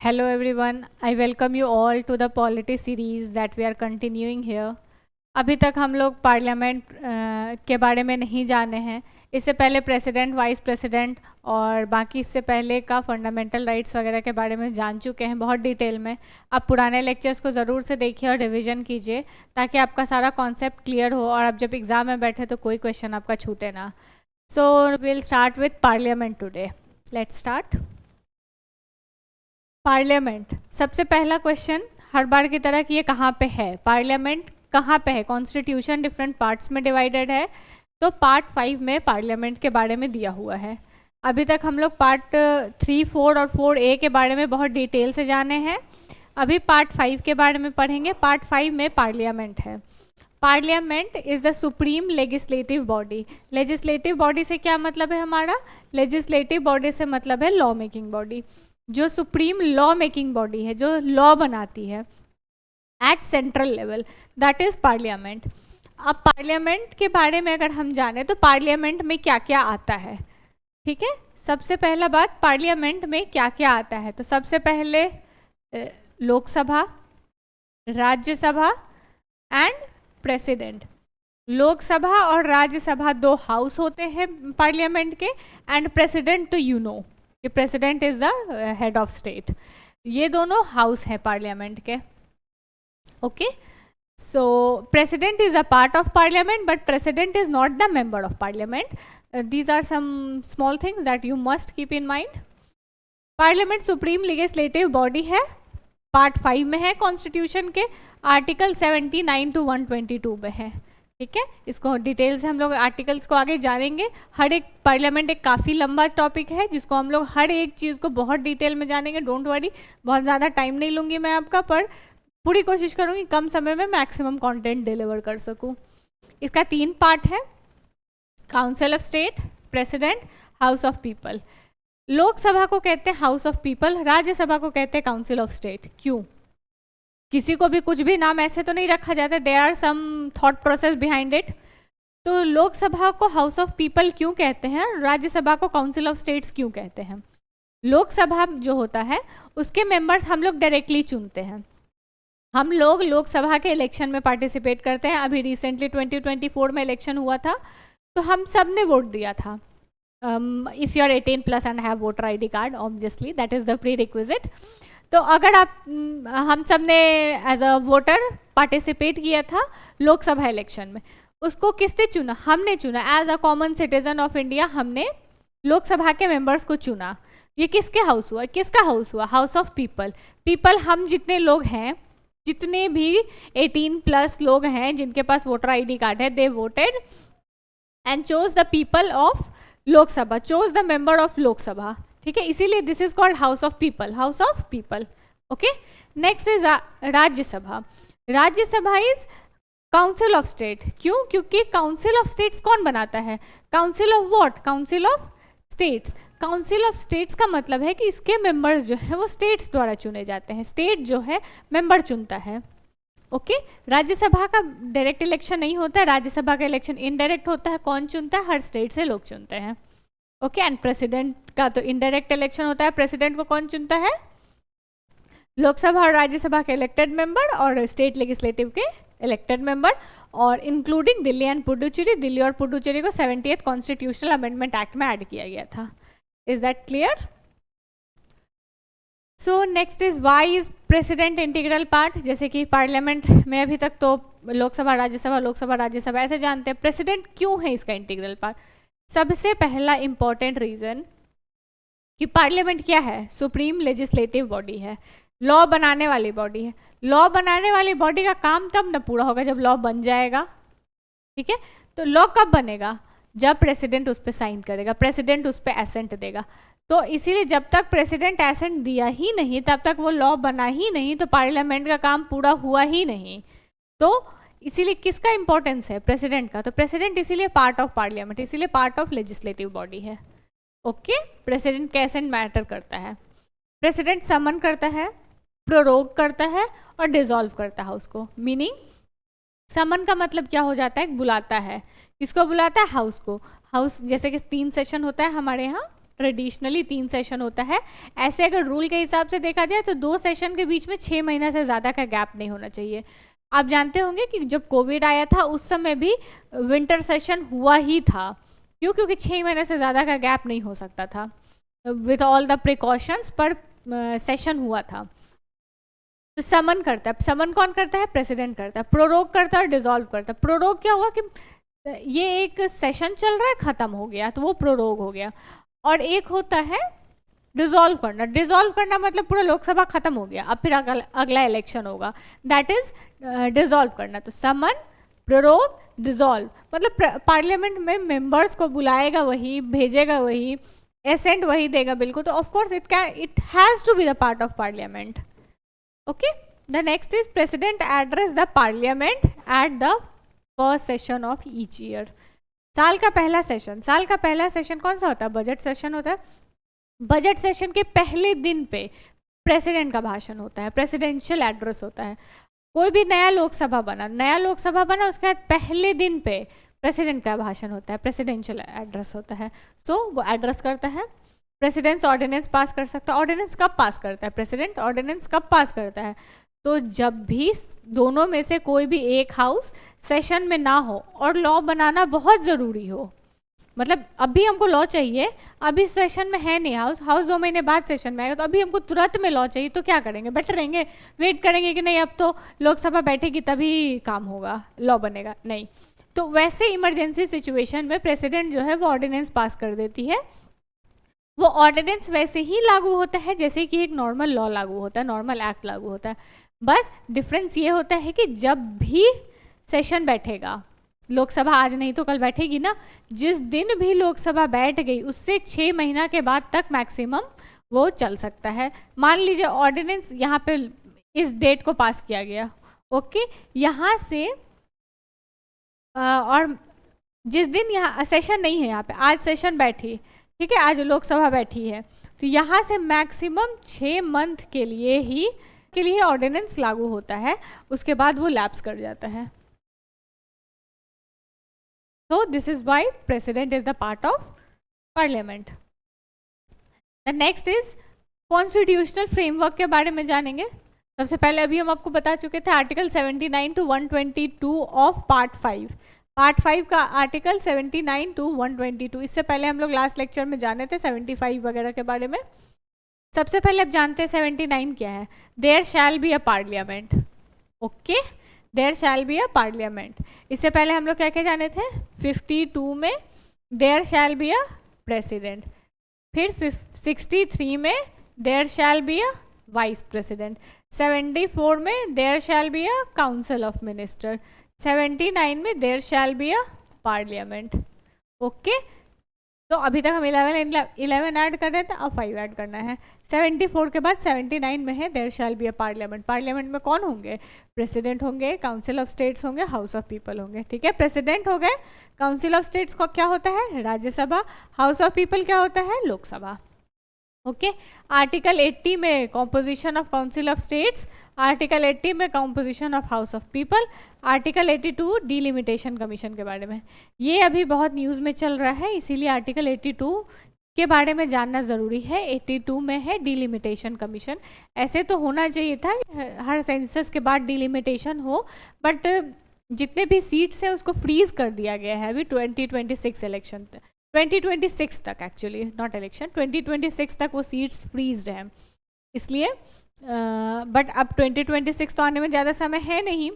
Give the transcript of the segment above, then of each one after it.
Hello everyone, I welcome you all to the polity series that we are continuing here. अभी तक हम लोग parliament के बारे में नहीं जाने हैं. इससे पहले प्रेसिडेंट, वाइस प्रेसिडेंट और बाकी इससे पहले का फंडामेंटल राइट्स वगैरह के बारे में जान चुके हैं बहुत डिटेल में. आप पुराने लेक्चर्स को ज़रूर से देखिए और रिवीजन कीजिए ताकि आपका सारा कॉन्सेप्ट क्लियर हो और आप जब एग्ज़ाम में बैठे तो कोई क्वेश्चन आपका छूटे ना. So will start with parliament today. Let's start. Parliament, सबसे पहला क्वेश्चन हर बार की तरह कि ये कहाँ पे है. पार्लियामेंट कहाँ पे है? कॉन्स्टिट्यूशन डिफरेंट पार्ट्स में डिवाइडेड है, तो पार्ट 5 में पार्लियामेंट के बारे में दिया हुआ है. अभी तक हम लोग पार्ट 3, 4 और 4A के बारे में बहुत डिटेल से जाने हैं. अभी पार्ट 5 के बारे में पढ़ेंगे. पार्ट 5 में पार्लियामेंट है. Parliament is the supreme legislative body. Legislative body से क्या मतलब है हमारा? लेजिस्लेटिव बॉडी से मतलब है लॉ मेकिंग बॉडी. जो सुप्रीम लॉ मेकिंग बॉडी है, जो लॉ बनाती है at central level, that is parliament. अब पार्लियामेंट के बारे में अगर हम जाने तो पार्लियामेंट में क्या क्या आता है. ठीक है, सबसे पहला बात, पार्लियामेंट में क्या क्या आता है. तो सबसे पहले लोकसभा, राज्यसभा एंड प्रेसिडेंट. लोकसभा और राज्यसभा दो हाउस होते हैं पार्लियामेंट के, एंड प्रेसिडेंट तो you know, president is the head of state. ये दोनों हाउस है पार्लियामेंट के. Okay, so president is a part of parliament but president is not the member of parliament. These are some small things that you must keep in mind. Parliament supreme legislative body है. Part 5 में है constitution के. Article 79 to 122 में है. ठीक है, इसको detail से हम लोग आर्टिकल्स को आगे जानेंगे. हर एक पार्लियामेंट एक काफ़ी लंबा टॉपिक है जिसको हम लोग हर एक चीज़ को बहुत डिटेल में जानेंगे. डोंट वरी, बहुत ज़्यादा टाइम नहीं लूँगी मैं आपका, पर पूरी कोशिश करूँगी कम समय में मैक्सिमम कंटेंट डिलीवर कर सकूँ. इसका 3 पार्ट है: council of state, president, house of people. Lok Sabha को कहते हैं हाउस ऑफ पीपल, राज्यसभा को कहते हैं काउंसिल ऑफ स्टेट. क्यों? किसी को भी कुछ भी नाम ऐसे तो नहीं रखा जाता, there are some thought process behind it. तो लोकसभा को हाउस ऑफ पीपल क्यों कहते हैं, राज्यसभा को काउंसिल ऑफ स्टेट्स क्यों कहते हैं? लोकसभा जो होता है उसके मेंबर्स हम लोग डायरेक्टली चुनते हैं. हम लोग लोकसभा के इलेक्शन में पार्टिसिपेट करते हैं. अभी रिसेंटली 2024 में इलेक्शन हुआ था तो हम सब ने वोट दिया था. If you are 18+ and have voter ID card, obviously that is the prerequisite. तो अगर आप हम सब ने एज अ वोटर पार्टिसिपेट किया था लोकसभा इलेक्शन में, उसको किसने चुना? हमने चुना. As a common citizen of India हमने लोकसभा के मेंबर्स को चुना. ये किसके हाउस हुआ? किसका हाउस हुआ? House of people. पीपल हम जितने लोग हैं, जितने भी 18+ लोग हैं जिनके पास वोटर ID कार्ड है, दे voted and chose the people of Lok Sabha, chose the member of Lok Sabha. ठीक है, इसीलिए this is called house of people, house of people. Okay, next is Rajya Sabha. Rajya Sabha is council of state. क्यों? क्योंकि काउंसिल ऑफ स्टेट्स कौन बनाता है? Council of what? Council of states. Council of states का मतलब है कि इसके मेंबर्स जो है वो स्टेट्स द्वारा चुने जाते हैं. स्टेट जो है मेंबर चुनता है. ओके, राज्यसभा का डायरेक्ट इलेक्शन नहीं होता है, राज्यसभा का इलेक्शन इनडायरेक्ट होता है. कौन चुनता है? हर स्टेट से लोग चुनते हैं. ओके, एंड प्रेसिडेंट का तो इनडायरेक्ट इलेक्शन होता है. प्रेसिडेंट को कौन चुनता है? लोकसभा और राज्यसभा के इलेक्टेड मेंबर और स्टेट लेजिस्लेटिव के इलेक्टेड मेंबर, और इंक्लूडिंग दिल्ली एंड पुडुचेरी. दिल्ली और पुडुचेरी को 70th कॉन्स्टिट्यूशनल अमेंडमेंट एक्ट में ऐड किया गया था. Is that clear? So next is why is president integral part. जैसे कि पार्लियामेंट में अभी तक तो लोकसभा राज्यसभा ऐसे जानते हैं. प्रेसिडेंट क्यों है इसका इंटीग्रल पार्ट? सबसे पहला इंपॉर्टेंट रीजन कि पार्लियामेंट क्या है? सुप्रीम लेजिस्लेटिव बॉडी है, लॉ बनाने वाली बॉडी है. लॉ बनाने वाली बॉडी का काम तब न पूरा होगा जब लॉ बन जाएगा. ठीक है, तो लॉ कब बनेगा? जब प्रेसिडेंट उस पर साइन करेगा, प्रेसिडेंट उस पर एसेंट देगा. तो इसीलिए जब तक प्रेसिडेंट एसेंट दिया ही नहीं तब तक वो लॉ बना ही नहीं, तो पार्लियामेंट का काम पूरा हुआ ही नहीं. तो इसीलिए किसका इंपॉर्टेंस है? प्रेसिडेंट का. तो प्रेसिडेंट इसीलिए पार्ट ऑफ पार्लियामेंट, इसीलिए पार्ट ऑफ लेजिस्लेटिव बॉडी है. ओके, प्रेसिडेंट का एसेंट मैटर करता है. प्रेसिडेंट समन करता है, प्रोरोग करता है और डिसॉल्व करता है उसको. मीनिंग समन का मतलब क्या हो जाता है? बुलाता है. किसको बुलाता है? हाउस को. हाउस जैसे कि 3 सेशन होता है हमारे यहाँ ट्रेडिशनली 3 सेशन होता है। ऐसे अगर रूल के हिसाब से देखा जाए तो 2 सेशन के बीच में 6 महीना से ज़्यादा का गैप नहीं होना चाहिए। आप जानते होंगे कि जब कोविड आया था उस समय भी विंटर सेशन हुआ ही था। क्यों? क्योंकि 6 महीने से ज़्यादा का गैप नहीं हो सकता था, विथ ऑल द प्रिकॉशंस, पर सेशन हुआ था। तो समन करता है, समन कौन करता है? प्रेसिडेंट करता है। प्रोरोग करता है और डिसॉल्व करता है। प्रोरोग क्या हुआ कि ये एक सेशन चल रहा है, खत्म हो गया तो वो प्रोरोग हो गया। और एक होता है डिसॉल्व करना। डिसॉल्व करना मतलब पूरा लोकसभा खत्म हो गया, अब फिर अगला इलेक्शन होगा, दैट इज डिसॉल्व करना। तो समन, प्रोरोग, डिसॉल्व मतलब पार्लियामेंट में मेंबर्स को बुलाएगा वही, भेजेगा वही, एसेंट वही देगा बिल्कुल। तो of course it has to be the part of parliament. Okay, the next is president address the parliament at the first session of each year. साल का पहला सेशन, साल का पहला सेशन कौन सा होता है? बजट सेशन होता है। बजट सेशन के पहले दिन पे प्रेसिडेंट का भाषण होता है, प्रेसिडेंशियल एड्रेस होता है। कोई भी नया लोकसभा बना उसके बाद पहले दिन पे प्रेसिडेंट का भाषण होता है, प्रेसिडेंशियल एड्रेस होता है। सो वो एड्रेस करता है। प्रेसिडेंट ऑर्डिनेंस पास कर सकता है। ऑर्डिनेंस कब पास करता है? प्रेसिडेंट ऑर्डिनेंस कब पास करता है? तो जब भी दोनों में से कोई भी एक हाउस सेशन में ना हो और लॉ बनाना बहुत ज़रूरी हो, मतलब अभी हमको लॉ चाहिए, अभी सेशन में है नहीं हाउस 2 महीने बाद सेशन में आएगा, तो अभी हमको तुरंत में लॉ चाहिए, तो क्या करेंगे? बैठे रहेंगे, वेट करेंगे कि नहीं अब तो लोकसभा बैठेगी तभी काम होगा, लॉ बनेगा? नहीं। तो वैसे इमरजेंसी सिचुएशन में प्रेसिडेंट जो है वो ऑर्डिनेंस पास कर देती है। वो ऑर्डिनेंस वैसे ही लागू होता है जैसे कि एक नॉर्मल लॉ लागू होता है, नॉर्मल एक्ट लागू होता है। बस डिफरेंस ये होता है कि जब भी सेशन बैठेगा, लोकसभा आज नहीं तो कल बैठेगी ना, जिस दिन भी लोकसभा बैठ गई उससे 6 महीना के बाद तक मैक्सिमम वो चल सकता है। मान लीजिए ऑर्डिनेंस यहाँ पे इस डेट को पास किया गया, ओके, यहाँ से और जिस दिन यहाँ सेशन नहीं है, यहाँ पे आज सेशन बैठी, ठीक है, आज लोकसभा बैठी है, तो यहाँ से मैक्सिमम 6 मंथ के लिए ऑर्डिनेंस लागू होता है, उसके बाद वो लैप्स कर जाता है। So this is why president is the part of parliament. The next is constitutional framework के बारे में जानेंगे। सबसे पहले अभी हम आपको बता चुके थे article 79 to 122 of part 5। Part 5 का आर्टिकल 79 to 122, इससे पहले हम लोग लास्ट लेक्चर में जाने थे 75 वगैरह के बारे में। सबसे पहले अब जानते हैं 79 क्या है। There shall be a parliament, okay, there shall be a parliament. इससे पहले हम लोग क्या क्या जाने थे? 52 में there shall be a president, फिर 63 में there shall be a vice president, 74 में there shall be a council of minister, 79 में there shall be a parliament. Okay, तो अभी तक हम 11 ऐड कर रहे थे, अब 5 ऐड करना है। 74 के बाद 79 में है there shall be a parliament. Parliament में कौन होंगे? प्रेसिडेंट होंगे, काउंसिल ऑफ स्टेट्स होंगे, हाउस ऑफ पीपल होंगे, ठीक है। प्रेसिडेंट हो गए, काउंसिल ऑफ स्टेट्स को क्या होता है? राज्यसभा, हाउस ऑफ पीपल क्या होता है? लोकसभा, ओके। आर्टिकल 80 में composition of council of states, article 80 में composition of house of people, article 82 delimitation commission के बारे में। ये अभी बहुत न्यूज़ में चल रहा है, इसीलिए आर्टिकल 82 के बारे में जानना ज़रूरी है। 82 में है डिलिमिटेशन कमीशन। ऐसे तो होना चाहिए था हर सेंसस के बाद डिलिमिटेशन हो, बट जितने भी सीट्स हैं उसको फ्रीज कर दिया गया है अभी 2026 इलेक्शन तक, 2026 तक, एक्चुअली नॉट इलेक्शन, 2026 तक वो सीट्स फ्रीज्ड हैं, इसलिए बट अब 2026 तो आने में ज़्यादा समय है नहीं।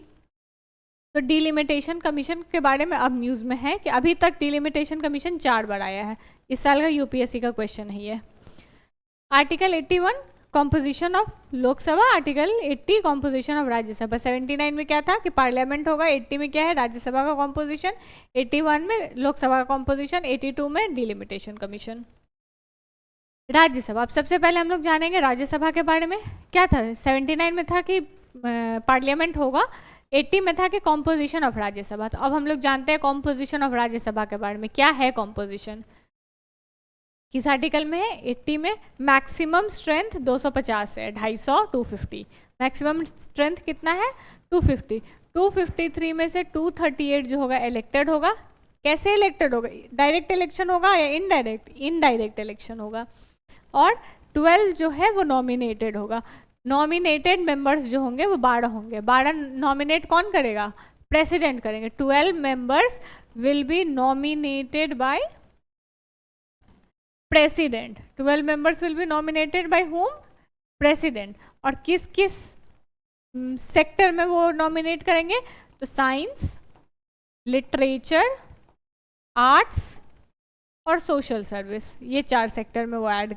तो डिलिमिटेशन कमीशन के बारे में अब न्यूज़ में है कि अभी तक डिलिमिटेशन कमीशन 4 बार आया है। इस साल का यूपीएससी का क्वेश्चन है ये। Article 81 composition of Lok Sabha, article 80 composition of Rajya Sabha. 79 में क्या था कि पार्लियामेंट होगा, 80 में क्या है? राज्यसभा का कॉम्पोजिशन, 81 में लोकसभा का कॉम्पोजिशन, 82 में डिलिमिटेशन कमीशन। राज्यसभा, अब सबसे पहले हम लोग जानेंगे राज्यसभा के बारे में। क्या था? 79 में था कि पार्लियामेंट होगा, 80 में था कि कॉम्पोजिशन ऑफ राज्यसभा। तो अब हम लोग जानते हैं कॉम्पोजिशन ऑफ राज्यसभा के बारे में। क्या है कॉम्पोजिशन? किस आर्टिकल में है? 80 में मैक्सिमम स्ट्रेंथ 250 है, 250, 250। मैक्सिमम स्ट्रेंथ कितना है? 250। 253 में से 238 जो होगा इलेक्टेड होगा, कैसे इलेक्टेड होगा, डायरेक्ट इलेक्शन होगा या इनडायरेक्ट, इनडायरेक्ट इलेक्शन होगा। और 12 जो है वो नॉमिनेटेड होगा। नॉमिनेटेड मेंबर्स जो होंगे वो 12 होंगे। 12 नॉमिनेट कौन करेगा, प्रेसिडेंट करेंगे। 12 members will be nominated by president. 12 members will be nominated by home, president. और किस किस सेक्टर में वो नॉमिनेट करेंगे, तो साइंस, लिटरेचर, आर्ट्स और सोशल सर्विस, ये 4 सेक्टर में वो ऐड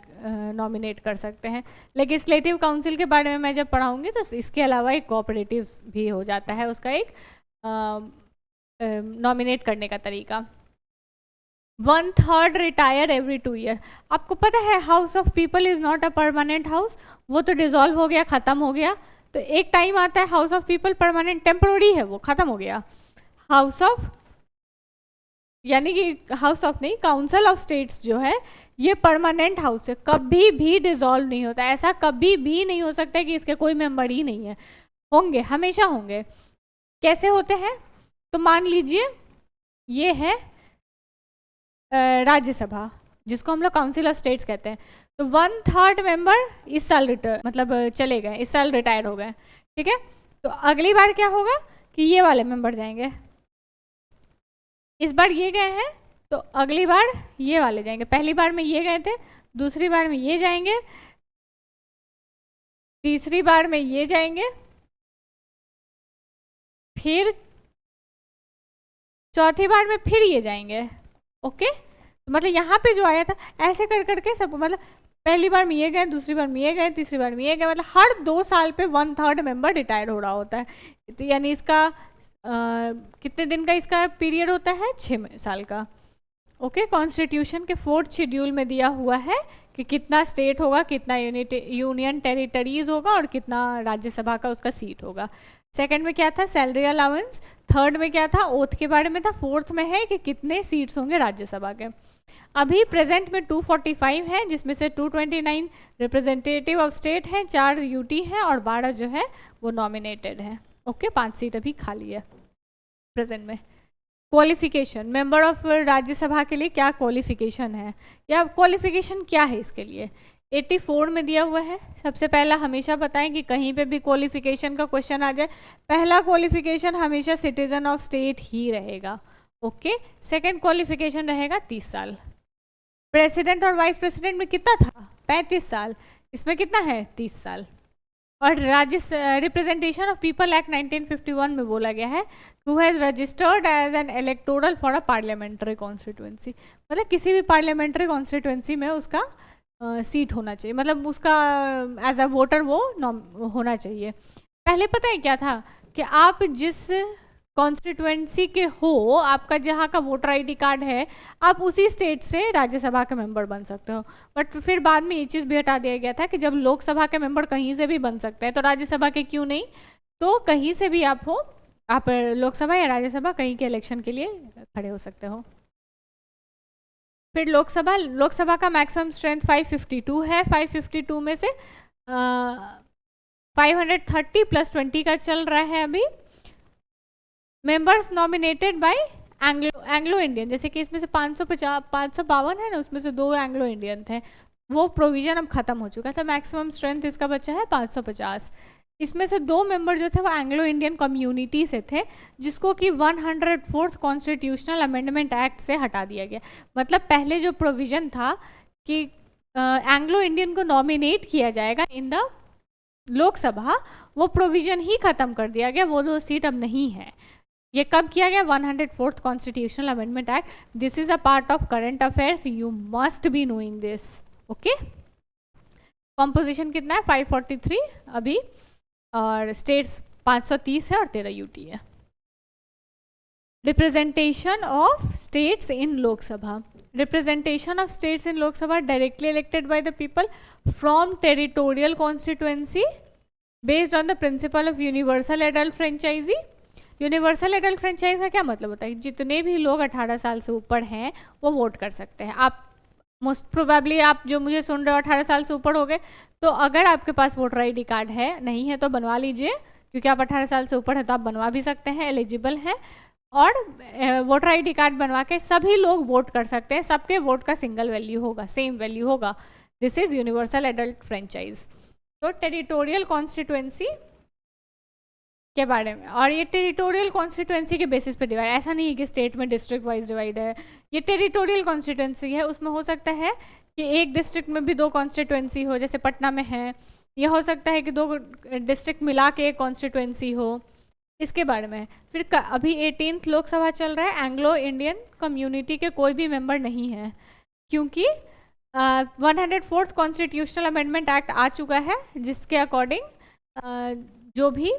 नॉमिनेट कर सकते हैं। लेजिस्लेटिव काउंसिल के बारे में मैं जब पढ़ाऊंगी तो इसके अलावा एक कोऑपरेटिव भी हो जाता है उसका एक नॉमिनेट करने का तरीका। 1/3 रिटायर एवरी 2 ईयर। आपको पता है house of people is not a permanent house, वो तो डिसॉल्व हो गया, खत्म हो गया। तो एक टाइम आता है house of people permanent, temporary है वो, खत्म हो गया। हाउस ऑफ यानी कि हाउस ऑफ नहीं, काउंसिल ऑफ स्टेट्स जो है ये परमानेंट हाउस है, कभी भी डिसॉल्व नहीं होता। ऐसा कभी भी नहीं हो सकता कि इसके कोई मेंबर ही नहीं है, होंगे, हमेशा होंगे। कैसे होते हैं, तो मान लीजिए ये है राज्यसभा जिसको हम लोग काउंसिल ऑफ स्टेट्स कहते हैं। तो 1/3 मेंबर इस साल मतलब चले गए, इस साल रिटायर हो गए, ठीक है। तो अगली बार क्या होगा कि ये वाले मेंबर जाएंगे, इस बार ये गए हैं तो अगली बार ये वाले जाएंगे। पहली बार में ये गए थे, दूसरी बार में ये जाएंगे, तीसरी बार में ये जाएंगे, फिर चौथी बार में फिर ये जाएंगे। ओके, तो मतलब यहाँ पे जो आया था ऐसे कर करके सब, मतलब पहली बार में ये गए, दूसरी बार में ये गए, तीसरी बार में ये गए, मतलब हर 2 साल पे 1/3 मेंबर रिटायर हो रहा होता है। तो यानी इसका कितने दिन का इसका पीरियड होता है, 6 साल का। ओके, कॉन्स्टिट्यूशन के 4th शेड्यूल में दिया हुआ है कि कितना स्टेट होगा, कितना यूनियन टेरिटरीज होगा और कितना राज्यसभा का उसका सीट होगा। सेकंड में क्या था, सैलरी अलाउंस। थर्ड में क्या था, ओथ के बारे में था। फोर्थ में है कि कितने सीट्स होंगे राज्यसभा के। अभी प्रेजेंट में 245 है, जिसमें से 229 रिप्रेजेंटेटिव ऑफ स्टेट हैं, 4 यूटी हैं और 12 जो है वो नॉमिनेटेड है। ओके, 5 सीट अभी खाली है प्रेजेंट में। क्वालिफिकेशन, मेंबर ऑफ राज्यसभा के लिए क्या क्वालिफिकेशन है या क्वालिफिकेशन क्या है इसके लिए, 84 में दिया हुआ है। सबसे पहला हमेशा बताएं कि कहीं पे भी क्वालिफिकेशन का क्वेश्चन आ जाए, पहला क्वालिफिकेशन हमेशा सिटीजन ऑफ स्टेट ही रहेगा। ओके, सेकंड क्वालिफिकेशन रहेगा 30 साल। प्रेसिडेंट और वाइस प्रेसिडेंट में कितना था, 35 साल, इसमें कितना है 30 साल। और राज्य रिप्रेजेंटेशन ऑफ पीपल एक्ट 1951 में बोला गया है who has registered as an electoral for a parliamentary constituency, मतलब किसी भी पार्लियामेंट्री कॉन्स्टिट्यूंसी में उसका सीट होना चाहिए, मतलब उसका एज अ वोटर वो होना चाहिए। पहले पता है क्या था कि आप जिस कॉन्स्टिट्यूंसी के हो, आपका जहाँ का वोटर आईडी कार्ड है, आप उसी स्टेट से राज्यसभा के मेंबर बन सकते हो। बट फिर बाद में ये चीज़ भी हटा दिया गया था कि जब लोकसभा के मेंबर कहीं से भी बन सकते हैं तो राज्यसभा के क्यों नहीं, तो कहीं से भी आप हो, आप लोकसभा या राज्यसभा कहीं के इलेक्शन के लिए खड़े हो सकते हो। फिर लोकसभा का मैक्सिमम स्ट्रेंथ 552 है। 552 में से 530 + 20 का चल रहा है अभी। Members nominated by Anglo Indian, जैसे कि इसमें से 552 है ना, उसमें से 2 एंग्लो इंडियन थे, वो प्रोविजन अब खत्म हो चुका था। मैक्सिमम स्ट्रेंथ इसका बचा है 550। इसमें से 2 मेंबर जो थे वो एंग्लो इंडियन कम्युनिटी से थे, जिसको कि 104th कॉन्स्टिट्यूशनल अमेंडमेंट एक्ट से हटा दिया गया। मतलब पहले जो प्रोविजन था कि एंग्लो इंडियन को नॉमिनेट किया जाएगा इन द लोकसभा, वो प्रोविजन ही खत्म कर दिया गया, वो 2 सीट अब नहीं है। ये कब किया गया, 104th constitutional amendment act. This is a part of current affairs, you must be knowing this. Okay, composition कितना है 543 अभी, और स्टेट्स 530 है और 13 यूटी है। Representation of states in Lok Sabha, representation of states in Lok Sabha directly elected by the people from territorial constituency based on the principle of universal adult franchisee. Universal adult franchise का क्या मतलब होता है, जितने भी लोग 18 साल से ऊपर हैं वो वोट कर सकते हैं। आप मोस्ट प्रोबेबली आप जो मुझे सुन रहे हो 18 साल से ऊपर हो गए, तो अगर आपके पास वोटर आईडी कार्ड है, नहीं है तो बनवा लीजिए, क्योंकि आप 18 साल से ऊपर है तो आप बनवा भी सकते हैं, एलिजिबल हैं। और वोटर आईडी कार्ड बनवा के सभी लोग वोट कर सकते हैं, सबके वोट का सिंगल वैल्यू होगा, सेम वैल्यू होगा। This is universal adult franchise. तो टेरिटोरियल कॉन्स्टिट्यूएंसी के बारे में, और ये टेरिटोरियल कॉन्स्टिट्यूएंसी के बेसिस पे डिवाइड, ऐसा नहीं है कि स्टेट में डिस्ट्रिक्ट वाइज डिवाइड है, ये टेरिटोरियल कॉन्स्टिट्यूएंसी है। उसमें हो सकता है कि एक डिस्ट्रिक्ट में भी 2 कॉन्स्टिट्यूएंसी हो, जैसे पटना में है, यह हो सकता है कि 2 डिस्ट्रिक्ट मिला के एक कॉन्स्टिट्यूएंसी हो, इसके बारे में। फिर अभी 18th लोकसभा चल रहा है, एंग्लो इंडियन कम्युनिटी के कोई भी मेंबर नहीं है, क्योंकि 104th कॉन्स्टिट्यूशनल अमेंडमेंट एक्ट आ चुका है, जिसके अकॉर्डिंग जो भी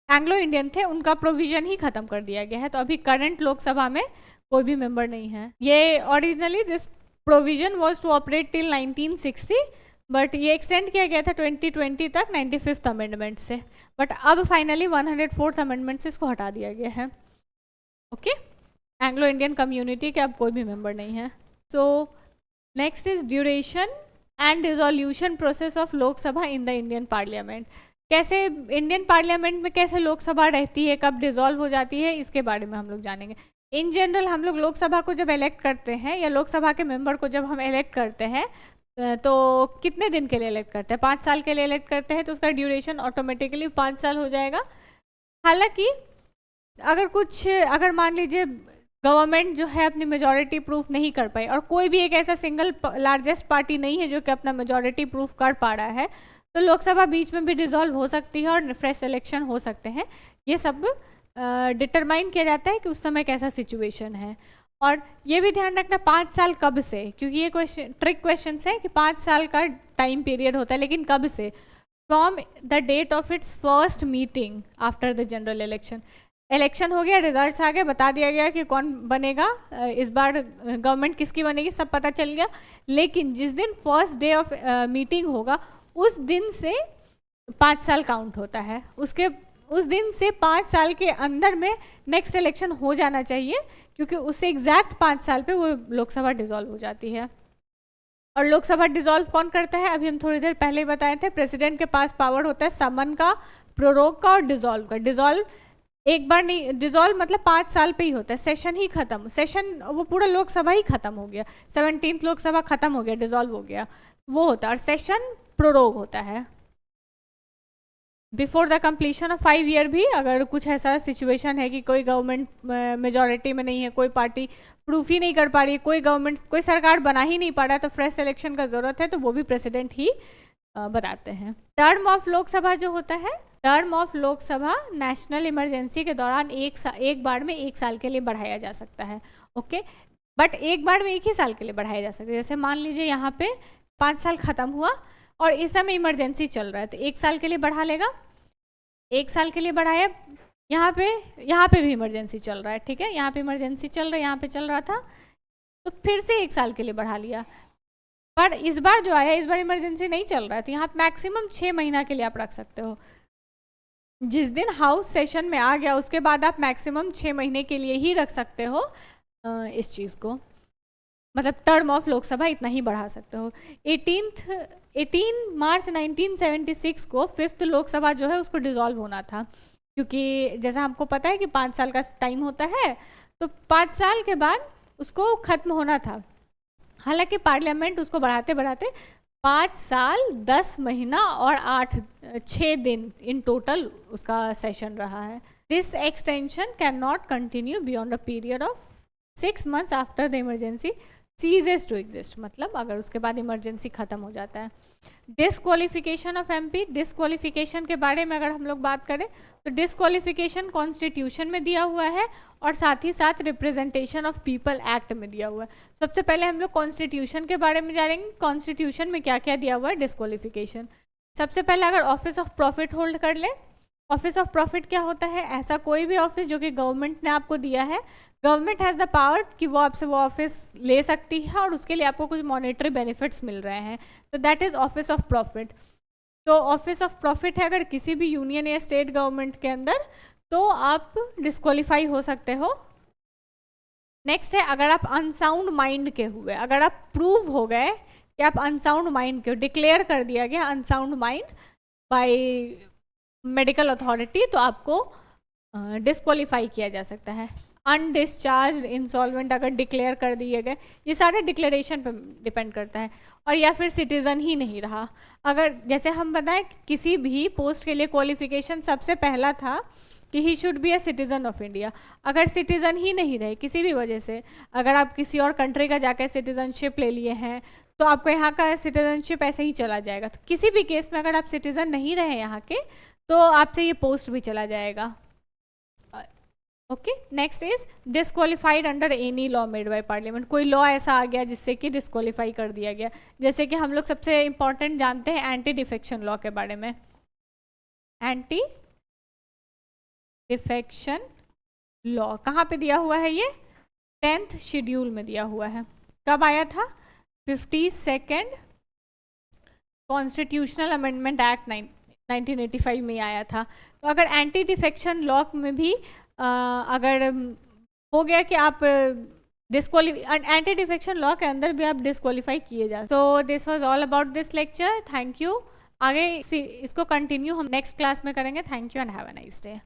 एंग्लो इंडियन थे उनका प्रोविजन ही खत्म कर दिया गया है। तो अभी करंट लोकसभा में कोई भी मेंबर नहीं है। ये originally this provision was to operate till 1960, but ये एक्सटेंड किया गया था 2020 तक 95th अमेंडमेंट से, बट अब फाइनली 104th अमेंडमेंट से इसको हटा दिया गया है। ओके, एंग्लो इंडियन कम्युनिटी के अब कोई भी मेंबर नहीं है। सो next is duration and dissolution process of Lok Sabha in the Indian parliament. कैसे इंडियन पार्लियामेंट में कैसे लोकसभा रहती है, कब डिसॉल्व हो जाती है, इसके बारे में हम लोग जानेंगे। इन जनरल हम लोग लोकसभा को जब इलेक्ट करते हैं, या लोकसभा के मेंबर को जब हम इलेक्ट करते हैं, तो कितने दिन के लिए इलेक्ट करते हैं? 5 साल के लिए इलेक्ट करते हैं, तो उसका ड्यूरेशन ऑटोमेटिकली 5 साल हो जाएगा। हालांकि अगर मान लीजिए गवर्नमेंट जो है अपनी मेजॉरिटी प्रूफ नहीं कर पाई, और कोई भी एक ऐसा सिंगल लार्जेस्ट पार्टी नहीं है जो कि अपना मेजॉरिटी प्रूफ कर पा रहा है, तो लोकसभा बीच में भी डिसॉल्व हो सकती है और फ्रेश इलेक्शन हो सकते हैं। ये सब डिटरमाइन किया जाता है कि उस समय कैसा सिचुएशन है। और ये भी ध्यान रखना 5 साल कब से, क्योंकि ये क्वेश्चन ट्रिक क्वेश्चन है कि 5 साल का टाइम पीरियड होता है, लेकिन कब से? From the date of its first meeting after the general election. Election हो गया, रिजल्ट्स आ गए, बता दिया गया कि कौन बनेगा, इस बार गवर्नमेंट किसकी बनेगी, सब पता चल गया, लेकिन जिस दिन फर्स्ट डे ऑफ मीटिंग होगा उस दिन से 5 साल काउंट होता है। उस दिन से 5 साल के अंदर में नेक्स्ट इलेक्शन हो जाना चाहिए, क्योंकि उससे एग्जैक्ट 5 साल पे वो लोकसभा डिसॉल्व हो जाती है। और लोकसभा डिसॉल्व कौन करता है? अभी हम थोड़ी देर पहले बताए थे, प्रेसिडेंट के पास पावर होता है समन का, प्रोरोग का और डिसॉल्व का। डिसॉल्व एक बार नहीं, डिसॉल्व मतलब 5 साल पे ही होता है, सेशन ही खत्म, सेशन वो पूरा लोकसभा ही खत्म हो गया, 17th लोकसभा खत्म हो गया, डिसॉल्व हो गया, वो होता है। और सेशन प्रोरोग होता है before the completion of 5 year भी। अगर कुछ ऐसा सिचुएशन है कि कोई गवर्नमेंट मेजॉरिटी में नहीं है, कोई पार्टी प्रूफ ही नहीं कर पा रही है, कोई सरकार बना ही नहीं पा रहा है, तो फ्रेश इलेक्शन का जरूरत है, तो वो भी प्रेसिडेंट ही बताते हैं। टर्म ऑफ लोकसभा जो होता है, term of Lok Sabha national emergency के दौरान एक बार में 1 साल के लिए बढ़ाया जा सकता है। ओके, बट एक बार में 1 ही साल के लिए बढ़ाया जा सकता है। जैसे मान लीजिए यहाँ पे 5 साल खत्म हुआ और इस समय इमरजेंसी चल रहा है, तो 1 साल के लिए बढ़ा लेगा, 1 साल के लिए बढ़ाया। यहाँ पे भी इमरजेंसी चल रहा है, ठीक है, यहाँ पे इमरजेंसी चल रहा है, यहाँ पे चल रहा था, तो फिर से 1 साल के लिए बढ़ा लिया। पर इस बार जो आया, इस बार इमरजेंसी नहीं चल रहा है, तो यहाँ मैक्सिमम 6 महीना के लिए आप रख सकते हो। जिस दिन हाउस सेशन में आ गया उसके बाद आप मैक्सिमम 6 महीने के लिए ही रख सकते हो इस चीज़ को, मतलब टर्म ऑफ लोकसभा इतना ही बढ़ा सकते हो। 18 मार्च 1976 को 5th लोकसभा जो है उसको डिसॉल्व होना था, क्योंकि जैसा हमको पता है कि 5 साल का टाइम होता है, तो 5 साल के बाद उसको ख़त्म होना था। हालांकि पार्लियामेंट उसको बढ़ाते बढ़ाते 5 साल 10 महीना और 6 दिन इन टोटल उसका सेशन रहा है। This extension can not continue beyond a period of 6 months after the emergency ceases to exist, मतलब अगर उसके बाद इमरजेंसी खत्म हो जाता है। डिसक्वालिफिकेशन ऑफ एमपी, डिसक्वालिफिकेशन के बारे में अगर हम लोग बात करें तो डिसक्वालिफिकेशन कॉन्स्टिट्यूशन में दिया हुआ है और साथ ही साथ रिप्रेजेंटेशन ऑफ पीपल एक्ट में दिया हुआ है। सबसे पहले हम लोग कॉन्स्टिट्यूशन के बारे में जानेंगे, कॉन्स्टिट्यूशन में क्या क्या दिया हुआ है डिसक्वालिफिकेशन। सबसे पहले अगर ऑफिस ऑफ प्रॉफिट होल्ड कर ले, ऑफिस ऑफ प्रॉफिट क्या होता है? ऐसा कोई भी ऑफिस जो कि गवर्नमेंट ने आपको दिया है, गवर्नमेंट हैज़ द पावर कि वो आपसे वो ऑफिस ले सकती है और उसके लिए आपको कुछ मॉनेटरी बेनिफिट्स मिल रहे हैं, तो that is office of profit. तो ऑफिस ऑफ प्रॉफिट है अगर किसी भी यूनियन या स्टेट गवर्नमेंट के अंदर, तो आप डिस्क्वालीफाई हो सकते हो। नेक्स्ट है अगर आप अनसाउंड माइंड के हुए, अगर आप प्रूव हो गए कि आप अनसाउंड माइंड के, डिक्लेयर कर दिया गया unsound mind bye medical authority, तो आपको डिस्क्वालीफाई किया जा सकता है। अनडिस्चार्ज इंसॉल्वेंट अगर डिक्लेयर कर दिए गए, ये सारे डिक्लेरेशन पे डिपेंड करता है। और या फिर सिटीज़न ही नहीं रहा, अगर जैसे हम बताएं किसी भी पोस्ट के लिए क्वालिफिकेशन सबसे पहला था कि he should be A citizen of India. अगर सिटीज़न ही नहीं रहे किसी भी वजह से, अगर आप किसी और कंट्री का जाकर सिटीज़नशिप ले लिए हैं तो आपको यहाँ का सिटीज़नशिप ऐसे ही चला जाएगा। तो किसी भी केस में अगर आप सिटीज़न नहीं रहे यहाँ के तो आपसे ये पोस्ट भी चला जाएगा। Okay, next is disqualified under any law made by parliament. कोई लॉ ऐसा आ गया जिससे कि डिस्क्वालीफाई कर दिया गया, जैसे कि हम लोग सबसे इंपॉर्टेंट जानते हैं एंटी डिफेक्शन लॉ के बारे में। एंटी डिफेक्शन लॉ कहाँ पे दिया हुआ है? ये 10th शेड्यूल में दिया हुआ है। कब आया था? 52nd कॉन्स्टिट्यूशनल अमेंडमेंट एक्ट 1985 में आया था। तो अगर एंटी डिफेक्शन लॉ में भी अगर हो गया कि आप एंटी डिफेक्शन लॉ के अंदर भी आप डिस्क्वालीफाई किए जा। So this was all about this lecture. Thank you. आगे इसको कंटिन्यू हम नेक्स्ट क्लास में करेंगे। Thank you and have a nice day.